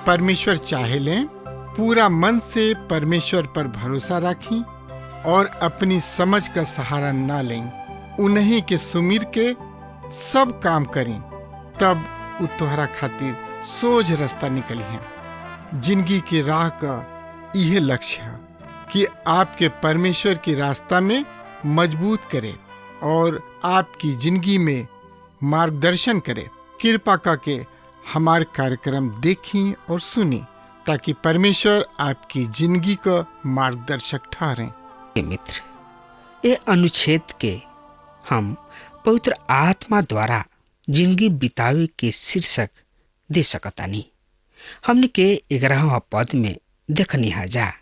परमेश्वर चाहे लें, पूरा मन से परमेश्वर पर भरोसा रखें और अपनी समझ का सहारा ना लें। उन्हीं के सुमिर के सब काम करें, तब उ तोहरा खातिर सोझ रास्ता निकली है। जिंदगी की राह का यह लक्ष्य है कि आपके परमेश्वर के रास्ता में मजबूत करे और आपकी जिंदगी में मार्गदर्शन करे। कृपा करके हमारे कार्यक्रम देखें और सुनें, ताकि परमेश्वर आपकी जिंदगी का मार्गदर्शक ठहरें। मित्र, ये अनुच्छेद के हम पवित्र आत्मा द्वारा जिंदगी बितावे के शीर्षक दे सकतानी। हमने के 11वां पद में देखनी है जा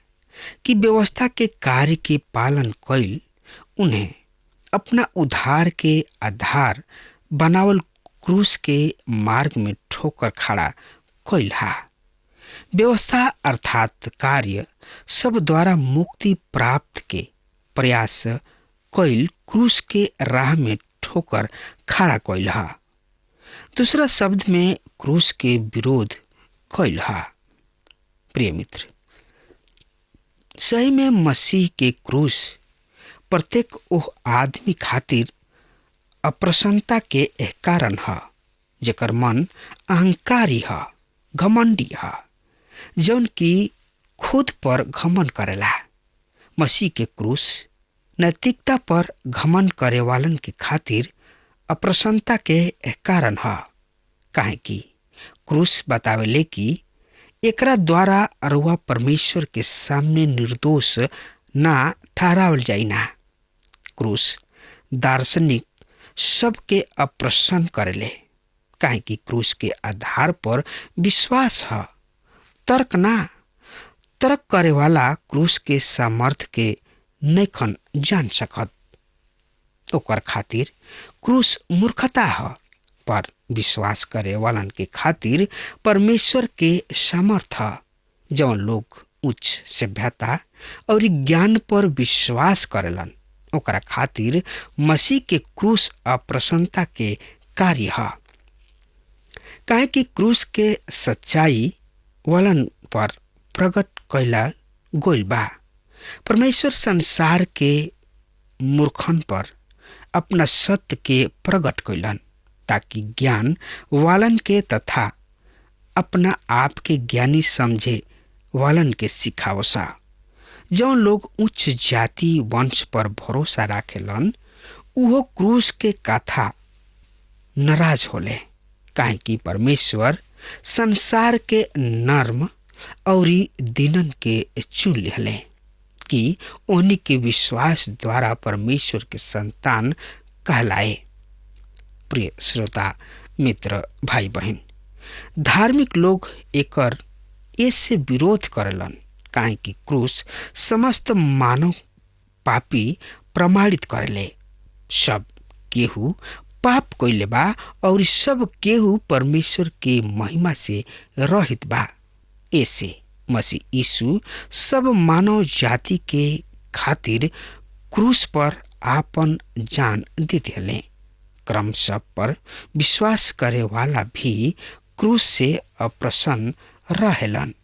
कि व्यवस्था के कार्य के पालन कइल उन्हें अपना उद्धार के आधार बनावल क्रूस के मार्ग में ठोकर खड़ा कइल हा। व्यवस्था अर्थात कार्य सब द्वारा मुक्ति प्राप्त के प्रयास कइल क्रूस के राह में ठोकर खड़ा कइल हा। दूसरा शब्द में क्रूस के विरोध कइल हा। प्रिय मित्र, सही में मसीह के क्रूस प्रत्येक ओह आदमी खातिर अप्रसन्नता के एक कारण है, जेकर मन अहंकारी है, घमंडी है, जौन की खुद पर घमन करेला। मसीह के क्रूस नैतिकता पर घमन करे वालन के खातिर अप्रसन्नता के एक कारण है, काहे कि क्रूस बतावेले कि एकरा द्वारा अरुआ परमेश्वर के सामने निर्दोष ना ठहरावल जाई ना। क्रूस दार्शनिक सबके अप्रसन्न करेले, काहे कि क्रूस के आधार पर विश्वास है, तर्क ना। तर्क करे वाला क्रूस के सामर्थ के नैखन जान सकत, ओकर खातिर क्रूस मूर्खता है। पर विश्वास करे वालन के खातिर परमेश्वर के सामर्थ है। जौन लोग उच्च सभ्यता और ज्ञान पर विश्वास करेलन, ओकरा खातिर मसीह के क्रूस अप्रसन्नता के कार्य है, काहे कि क्रूस के सच्चाई वालन पर प्रकट कैला गोइल बा। परमेश्वर संसार के मूर्खन पर अपना सत्य के प्रकट कैलन, ताकि ज्ञान वालन के तथा अपना आप के ज्ञानी समझे वालन के सिखावसा। जौन लोग उच्च जाति वंश पर भरोसा राखेलन, उहो क्रूस के कथा नाराज होले, काहे कि परमेश्वर संसार के नर्म और दीनन के चुन लेले कि उन्हीं के विश्वास द्वारा परमेश्वर के संतान कहलाए। प्रिय श्रोता मित्र भाई बहन, धार्मिक लोग एकर ऐसे विरोध करेलन, काहे कि क्रूस समस्त मानव पापी प्रमाणित करेले। सब केहू पाप कइले बा और सब केहू परमेश्वर के महिमा से रहित बा। ऐसे मसीह यीशु सब मानव जाति के खातिर क्रूस पर आपन जान दे दिले। क्रम सब पर विश्वास करे वाला भी क्रूस से अप्रसन्न रहेलन,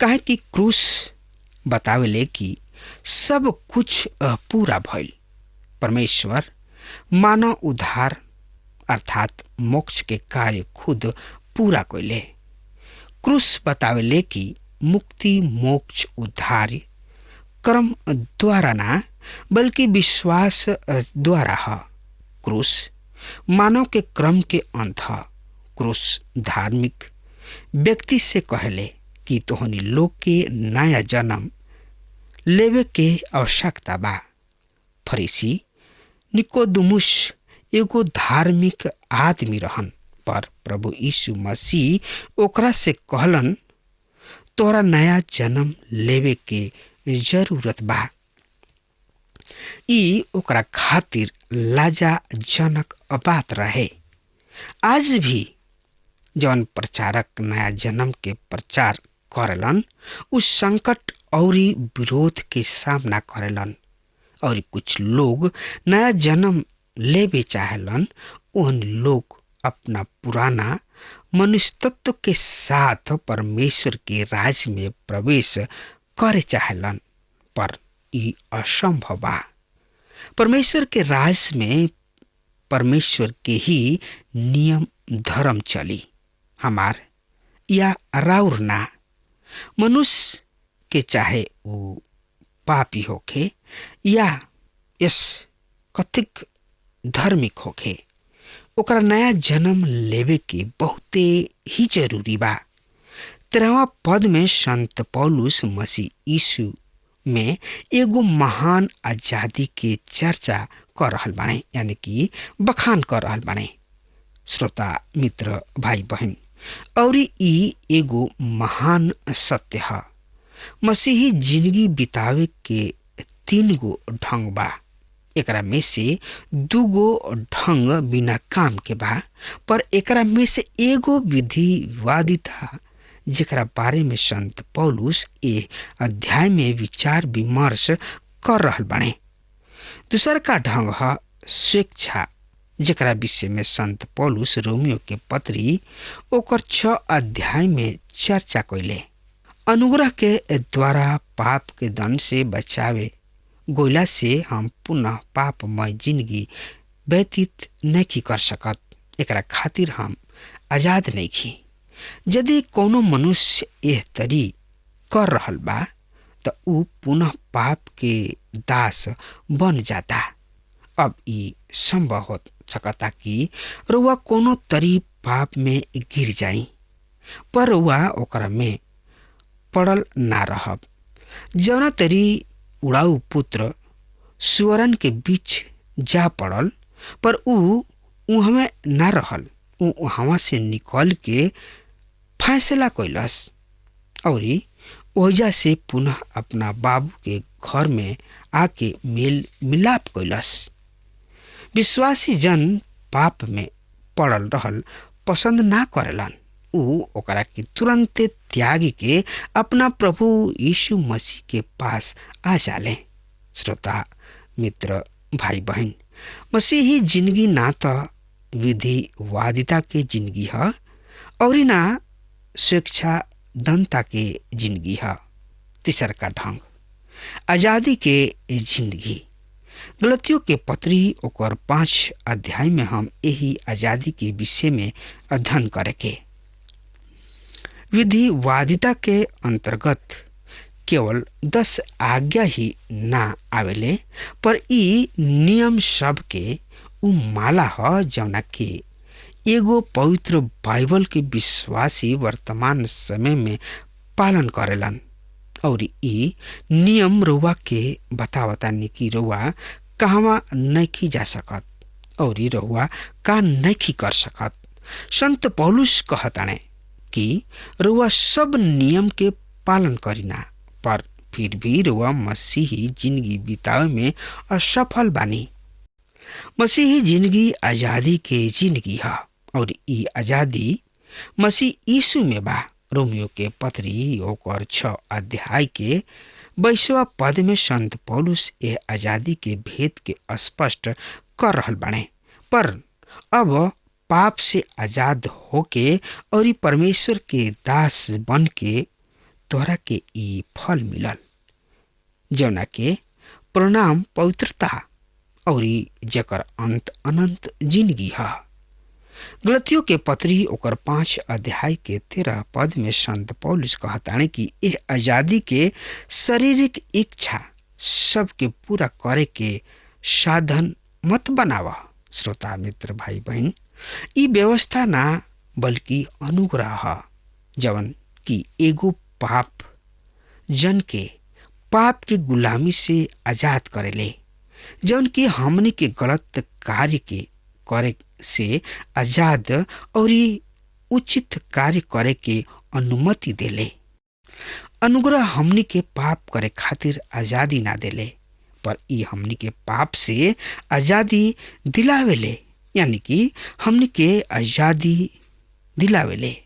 काहे कि क्रूस बतावेले कि सब कुछ पूरा भइल। परमेश्वर मानव उद्धार अर्थात मोक्ष के कार्य खुद पूरा कइले। क्रूस बतावेले कि मुक्ति मोक्ष उद्धार कर्म द्वारा ना, बल्कि विश्वास द्वारा है। क्रूस मानव के क्रम के अंत है। क्रूस धार्मिक व्यक्ति से कहले कि तोहनी लोग के नया जन्म लेवे के आवश्यकता बा। फरीसी निकोदेमुस एगो धार्मिक आदमी रहन, पर प्रभु यीशु मसीह ओकरा से कहलन, तोरा नया जन्म लेवे के जरूरत बा। ई ओकरा खातिर लाजाजनक बात रहे। आज भी जौन प्रचारक नया जन्म के प्रचार करेलन उस संकट और विरोध के सामना करेलन। और कुछ लोग नया जन्म लेवे चाहेलन, उन लोग अपना पुराना मनुष्य तत्व के साथ परमेश्वर के राज में प्रवेश करे चाहेलन, पर ये असंभव बा। परमेश्वर के राज में परमेश्वर के ही नियम धर्म चली, हमार या राउर ना। मनुष्य के चाहे वो पापी होखे या यस कथिक धार्मिक होखे, ओकरा नया जन्म लेवे के बहुते ही जरूरी बा। 13वां पद में संत पौलुस मसीह यीशु में एगो महान आजादी के चर्चा कर रहल बाणे, यानी कि बखान कर रहल बाणे। श्रोता मित्र भाई बहन, और ई एगो महान सत्य है। मसीही जिंदगी बितावे के 3 गो ढंग बा। एकरा में से 2 गो ढंग बिना काम के बा, पर एकरा में से एगो विधिवादिता जेकरा बारे में संत पौलुस ए अध्याय में विचार विमर्श कर रहल बाणे। दूसर का ढंग है स्वेच्छा, जेकरा विषय में संत पौलुस रोमियो के पत्री ओकर 6 अध्याय में चर्चा कइले। अनुग्रह के द्वारा पाप के दंड से बचावे गोइला से हम पुनः पापमय जिंदगी व्यतीत नहीं कर सकत। एकरा खातिर हम आजाद नहीं खी। यदि कोनो मनुष्य एह तरी कर रहल बा तो ऊ पुनः पाप के दास बन जाता। अब ई संभव हो सकता कि रुआ कोनो तरी पाप में गिर जाई, पर रुआ ओकरा में पड़ल ना रहब। जौना तरी उड़ाऊ पुत्र सुअरन के बीच जा पड़ल, पर ऊ उहमे ना रहल। ऊ वहाँ से निकल के फैसला कैलस और ओजा से पुनः अपना बाबू के घर में आके मेल मिलाप कैलस। विश्वासी जन पाप में पड़ल रहल पसंद ना करेलन। ऊ ओकरा के तुरंत त्यागी के अपना प्रभु यीशु मसीह के पास आ जाले। श्रोता मित्र भाई बहन, मसीही जिंदगी ना तो विधिवादिता के जिंदगी है और ना स्वेच्छा दंता के जिंदगी है। तीसर का ढंग आजादी के जिंदगी। गलतियों के पत्री ओकर 5 अध्याय में हम यही आजादी के विषय में अध्ययन करेंगे। विधिवादिता के अंतर्गत केवल 10 आज्ञा ही ना आवेले, पर ई नियम सब के उ माला ह जौना के एगो पवित्र बाइबल के विश्वासी वर्तमान समय में पालन करेलन। और ई नियम रुआ के बतावतानी कि रुआ कहवा नहीं जा सकत और रुआ का नहीं कर सकत। संत पौलुस कहताने कि रुआ सब नियम के पालन करीना, पर फिर भी रुआ मसीही जिंदगी बितावे में असफल बानी। मसीही जिंदगी आजादी के जिंदगी है और ई आजादी मसीह यीशु में बा। रोमियो के पत्री ओकर 6 अध्याय के 22वां पद में संत पौलुस ये आजादी के भेद के स्पष्ट कर रहल बाणे। पर अब पाप से आजाद होके और परमेश्वर के दास बन के तोहरा के ई फल मिलल, जौना के परिणाम पवित्रता और जकर अंत अनंत जिंदगी है। गलतियों के पत्री ओकर 5 अध्याय के 13 पद में संत पौलुस कहताने कि यह आजादी के शारीरिक इच्छा सबके पूरा करे के साधन मत बनावा। श्रोता मित्र भाई बहन, ई व्यवस्था ना बल्कि अनुग्रह है, जवन कि एगो पाप जन के पाप के गुलामी से आजाद करेले, जवन कि हमने के गलत कार्य के करे से आजाद और उचित कार्य करे के अनुमति देले। अनुग्रह हमनी के पाप करे खातिर आजादी ना देले, पर ई हमनी के पाप से आजादी दिलावेले, यानी कि हमनी के आजादी दिलावेले।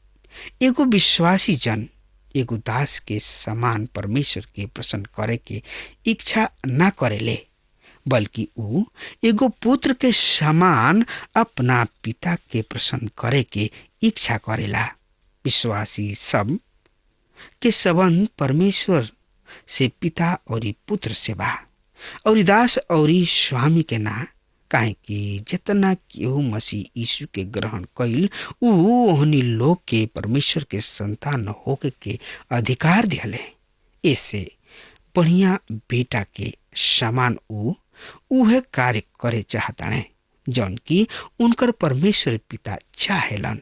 एगो विश्वासी जन एगो दास के समान परमेश्वर के प्रसन्न करे के इच्छा ना करेले, बल्कि ऊ एगो पुत्र के समान अपना पिता के प्रसन्न करे के इच्छा करेला। विश्वासी सब के संबंध परमेश्वर से पिता और पुत्र से बा, और दास और स्वामी के ना, काहे कि जितना केहू मसीह यीशु के ग्रहण कइल ऊ ओहनी लोग के परमेश्वर के संतान होके के अधिकार दिले। ऐसे बढ़िया बेटा के समान उहे कार्य करे चाहताने जौन की उनकर परमेश्वर पिता चाहेलन,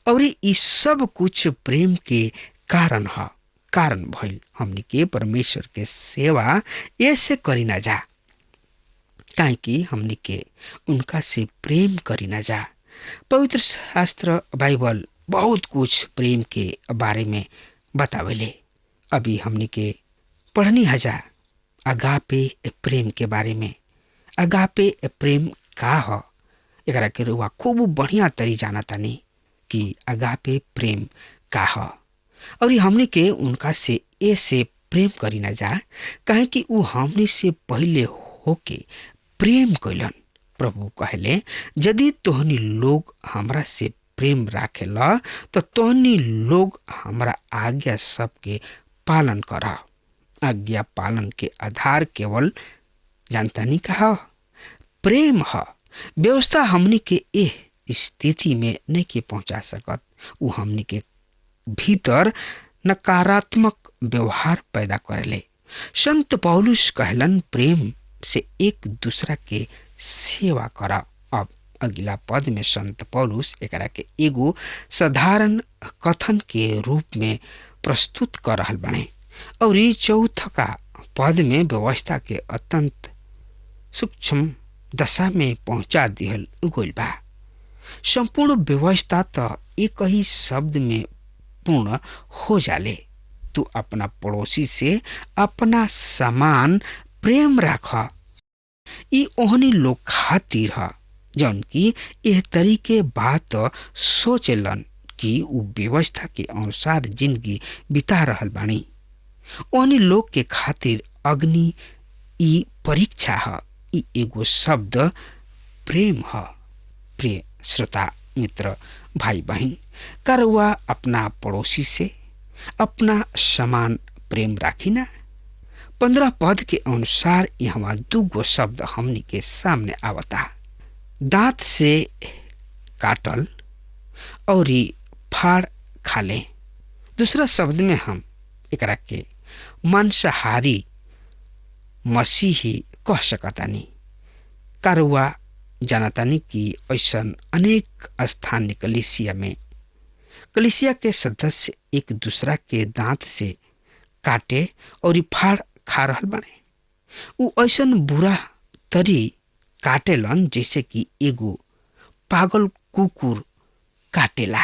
और ई सब कुछ प्रेम के कारण भइल। हमनी के परमेश्वर के सेवा ऐसे करी ना जा काहे कि हमनी के उनका से प्रेम करी ना जा। पवित्र शास्त्र बाइबल बहुत कुछ प्रेम के बारे में बतावेले। अभी हमनी के पढ़नी हजा अगापे प्रेम के बारे में। अगापे प्रेम का ह एकरा के रुआ खूब बढ़िया तरी जाना तानी कि अगापे प्रेम का ह, और हमनी के उनका से ऐसे प्रेम करी ना जा काहे कि ऊ हमनी से पहले होके प्रेम कैलन। प्रभु कहले, यदि तोहनी लोग हमरा से प्रेम राखेला तो तोहनी लोग हमरा आज्ञा सबके पालन कर। आज्ञा पालन के आधार केवल जानता नहीं कहा प्रेम है। व्यवस्था हमनी के एह स्थिति में नहीं के पहुंचा सकत। ऊ हमनी के भीतर नकारात्मक व्यवहार पैदा करेले। संत पौलुस कहलन, प्रेम से एक दूसरा के सेवा करा। अब अगला पद में संत पौलुस एकरा के एगो साधारण कथन के रूप में प्रस्तुत कर रहल बने, और ये चौथा पद में व्यवस्था के अत्यंत सूक्ष्म दशा में पहुंचा दिहल गइल बा। संपूर्ण व्यवस्था तो एक ही शब्द में पूर्ण हो जाले, तू अपना पड़ोसी से अपना समान प्रेम राख। ई ओहनी लोग खातिर ह जौन की एह तरीके बात सोचलन कि ऊ व्यवस्था के अनुसार जिंदगी बिता रहल बानी। ओहनी लोग के खातिर अग्नि ई परीक्षा ह। ई एगो शब्द प्रेम ह। प्रिय श्रोता मित्र भाई बहन, करवा अपना पड़ोसी से अपना समान प्रेम राखी ना। 15 पद के अनुसार यहाँ दूगो शब्द हमनी के सामने आवता, दांत से काटल और फाड़ खाले। दूसरा शब्द में हम एकरा के मांसाहारी मसीही कह सकतानी। कारुआ जानतानी कि ऐसन अनेक स्थानीय कलीसिया के सदस्य एक दूसरा के दांत से काटे और फाड़ खा रहल बने। ऊ ऐसन बुरा तरी काटेलन जैसे कि एगो पागल कुकुर काटेला।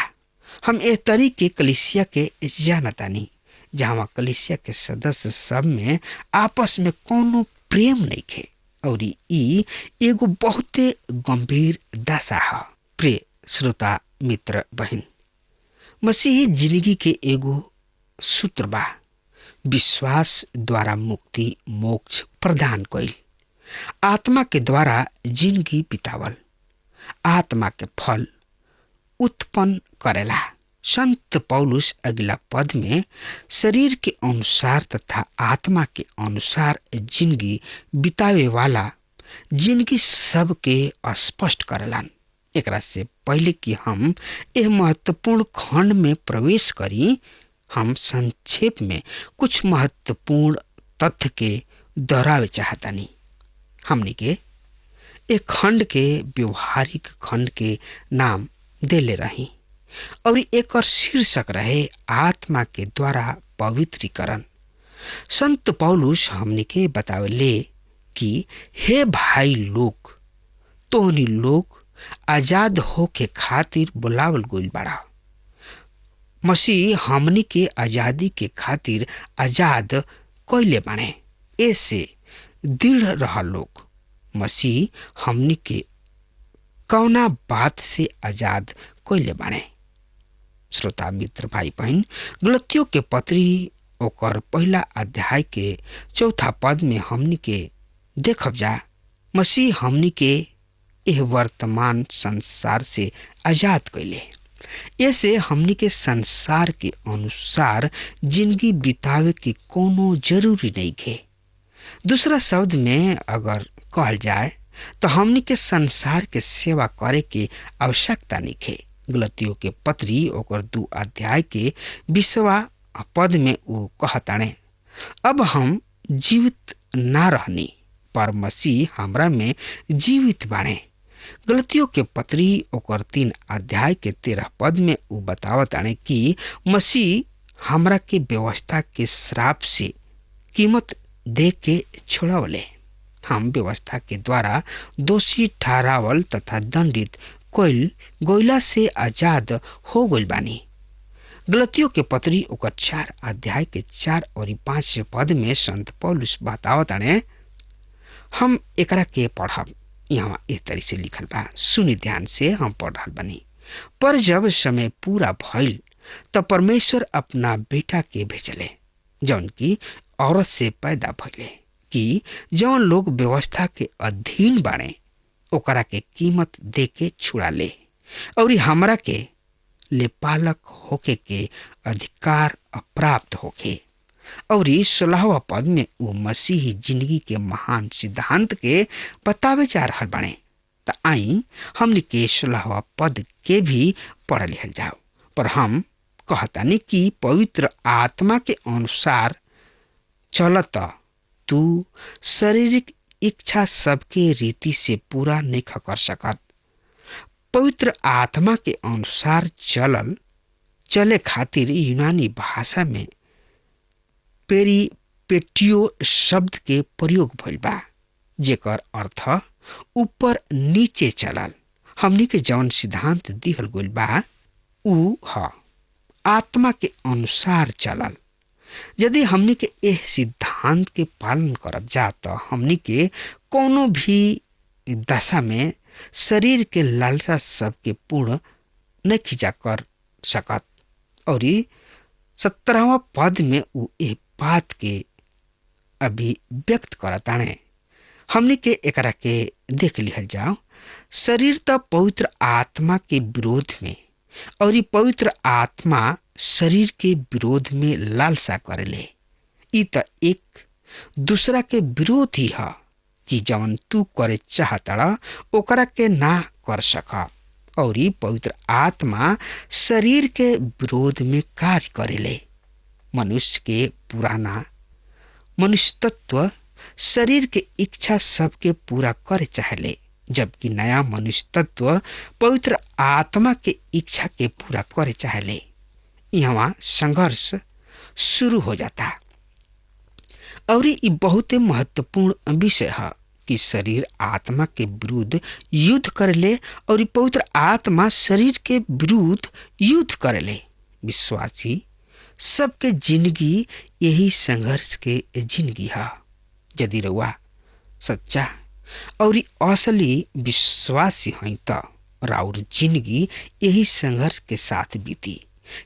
हम ए तरी के कलीसिया के जानतानी जहाँ कलीसिया के सदस्य सब में आपस में कोनो प्रेम नहीं खे, और ई एगो बहुते गंभीर दशा है। प्रिय श्रोता मित्र बहन, मसीही जिंदगी के एगो सूत्र बा, विश्वास द्वारा मुक्ति मोक्ष प्रदान कइल, आत्मा के द्वारा जिंदगी बितावल, आत्मा के फल उत्पन्न करेला। संत पौलुस अगला पद में शरीर के अनुसार तथा आत्मा के अनुसार जिंदगी बितावे वाला जिंदगी सबके स्पष्ट करेलन। एकरा से पहले कि हम यह महत्वपूर्ण खंड में प्रवेश करी, हम संक्षेप में कुछ महत्वपूर्ण तथ्य के दोहरावे चाहतानी। हमनी के एक खंड के व्यवहारिक खंड के नाम देले रही, और एक शीर्षक रहे आत्मा के द्वारा पवित्रीकरण। संत पौलुस हमनी के बतावेले कि हे भाई लोग, तोहनी लोग आजाद हो के खातिर बुलावल गइल बाड़ा। मसीह हमनी के आजादी के खातिर आजाद कइले बाणे। ऐसे दृढ़ रहा लोग, मसीह हमनी के कौना बात से आजाद कइले बाणे। श्रोता मित्र भाई बहन, गलतियों के पत्री ओकर पहला अध्याय के 4 पद में हमनी के देखब जा, मसीह हमनी के यह वर्तमान संसार से आजाद कैले। ऐसे हमनी के संसार के अनुसार जिंदगी बितावे के कोनो जरूरी नहीं है। दूसरा शब्द में अगर कहल जाए तो हमनी के संसार के सेवा करे के आवश्यकता नहीं है। गलतियों के पत्री ओकर 2 अध्याय के 20वां पद में वो कहताने, अब हम जीवित ना रहनी पर मसीह हमरा में जीवित बाणे। गलतियों के पत्री ओकर 3 अध्याय के 13 पद में वो बतावताने कि मसीह हमरा के व्यवस्था के श्राप से कीमत दे के छोड़ावले। हम व्यवस्था के द्वारा दोषी ठहरावल तथा दंडित कोइल गोइला से आजाद हो गइल बानी। गलतियों के पत्री ओकर 4 अध्याय के 4 और 5 पद में संत पौलुस बतावताने, हम एकरा के पढ़ब। यहाँ इस तरह से लिखल बा, सुनी ध्यान से, हम पढ़ रहल बानी। पर जब समय पूरा भइल तब परमेश्वर अपना बेटा के भेजले, जौन की औरत से पैदा भइले, कि जौन लोग व्यवस्था के अधीन बाणे ओकरा के कीमत दे के छुड़ा ले और हमरा के ले पालक होके के अधिकार प्राप्त होके। और 16वां पद में वो मसीही जिंदगी के महान सिद्धांत के बतावे जा रहल बाणे। त आई हमने के 16वां पद के भी पढ़ लिहल जाओ। पर हम कहतानी कि पवित्र आत्मा के अनुसार चलत तू शारीरिक इच्छा सबके रीति से पूरा नहीं कर सकत। पवित्र आत्मा के अनुसार चले खातिर यूनानी भाषा में पेरिपेटियो शब्द के प्रयोग भइल बा, जेकर अर्थ ऊपर नीचे चलल। हमनी के जौन सिद्धांत दिहल गइल बा ऊ ह आत्मा के अनुसार चलल। यदि हमनी के एह सिद्धांत के पालन करब जा तो हमनी के कोनो भी दशा में शरीर के लालसा सबके पूर्ण नहीं खिंचा कर सकत। और 17वां पद में ऊ एह बात के अभिव्यक्त करताने। हमनी के एकरा के देख लिहल जाओ। शरीर तो पवित्र आत्मा के विरोध में और पवित्र आत्मा शरीर के विरोध में लालसा करेले। ई त एक दूसरा के विरोध ही है कि जवन तू करे चाहतड़ा ओकरा के ना कर सका। और पवित्र आत्मा शरीर के विरोध में कार्य करेले। मनुष्य के पुराना मनुष्य तत्व शरीर के इच्छा सबके पूरा करे चाहले, जबकि नया मनुष्य तत्व पवित्र आत्मा के इच्छा के पूरा करे चाहले। यहाँ संघर्ष शुरू हो जाता। और ये बहुत महत्वपूर्ण विषय है कि शरीर आत्मा के विरुद्ध युद्ध करले और पवित्र आत्मा शरीर के विरुद्ध युद्ध करले। विश्वासी सबके जिंदगी यही संघर्ष के जिंदगी है। यदि रउआ सच्चा और असली विश्वासी हैं तो राउर जिंदगी यही संघर्ष के साथ बीती।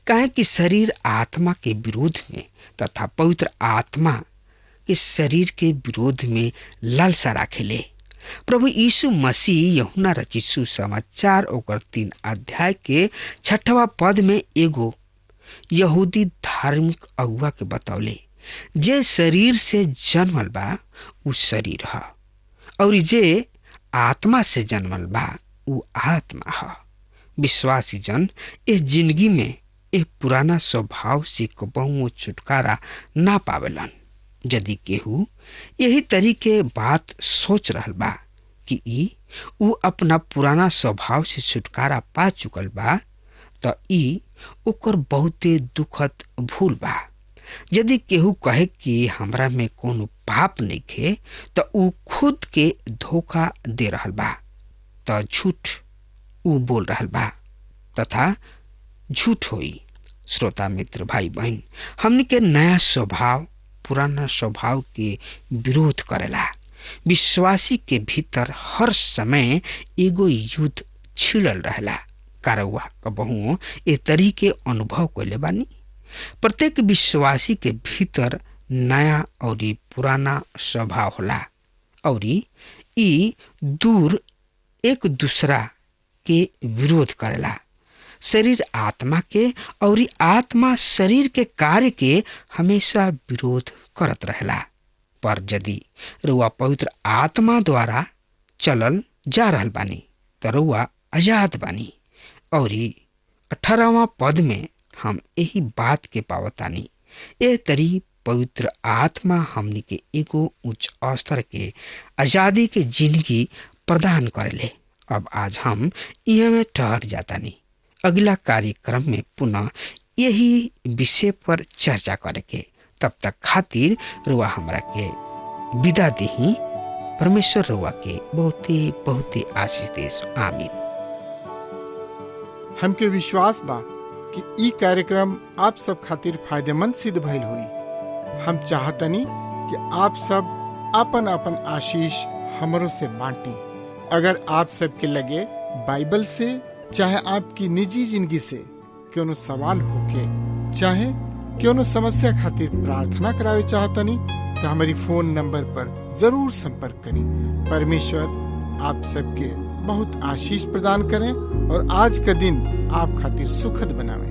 काहे कि शरीर आत्मा के विरोध में तथा पवित्र आत्मा के शरीर के विरोध में लालसा राखेले। प्रभु यीशु मसीह यूहन्ना रचित सुसमाचार ओकर 3 अध्याय के 6वां पद में एगो यहूदी धार्मिक अगुआ के बतौले, जे शरीर से जन्मल बा उ शरीर है और जे आत्मा से जन्मल बा उ आत्मा है। विश्वासी जन इस जिंदगी में एक पुराना स्वभाव से कबहुओ छुटकारा ना पावेलन। यदि केहू यही तरीके बात सोच रहल बा कि उ अपना पुराना स्वभाव से छुटकारा पा चुकल बा तो ई ओकर बहुते दुखद भूल बा। यदि केहू कहे कि हमरा में कोनो पाप नहीं खे तो उ खुद के धोखा दे रहल बा, तो झूठ उ बोल रहल बा तथा झूठ होई। श्रोता मित्र भाई बहन, हमनी के नया स्वभाव पुराना स्वभाव के विरोध करेला। विश्वासी के भीतर हर समय एगो युद्ध छिड़ल रहेला। कारवा कबहू ए तरीके अनुभव कैले बानी। प्रत्येक विश्वासी के भीतर नया और पुराना स्वभाव होला और ई दूर एक दूसरा के विरोध करेला। शरीर आत्मा के और आत्मा शरीर के कार्य के हमेशा विरोध करत रहेला। पर यदि रउआ पवित्र आत्मा द्वारा चलल जा रहल बानी तो रउआ आजाद बानी। और 18वां पद में हम यही बात के पावतानी, ए तरी पवित्र आत्मा हमनी के एगो उच्च स्तर के आजादी के जिंदगी प्रदान करेले। अब आज हम यह में ठहर जातानी। अगला कार्यक्रम में पुनः यही विषय पर चर्चा करेंगे। तब तक खातिर रुआ हमरा के विदा देही। परमेश्वर रुआ के बहुते बहुते आशीष देस। आमीन। हमके विश्वास बा कि ई कार्यक्रम आप सब खातिर फायदेमंद सिद्ध भइल हुई। हम चाहतनी कि आप सब अपन अपन आशीष हमरों से बांटी। अगर आप सबके लगे बाइबल से चाहे आपकी निजी जिंदगी से कोनो सवाल होके चाहे कोनो समस्या खातिर प्रार्थना करावे चाहतनी तो हमारी फोन नंबर पर जरूर संपर्क करें। परमेश्वर आप सबके बहुत आशीष प्रदान करें और आज का दिन आप खातिर सुखद बनावे।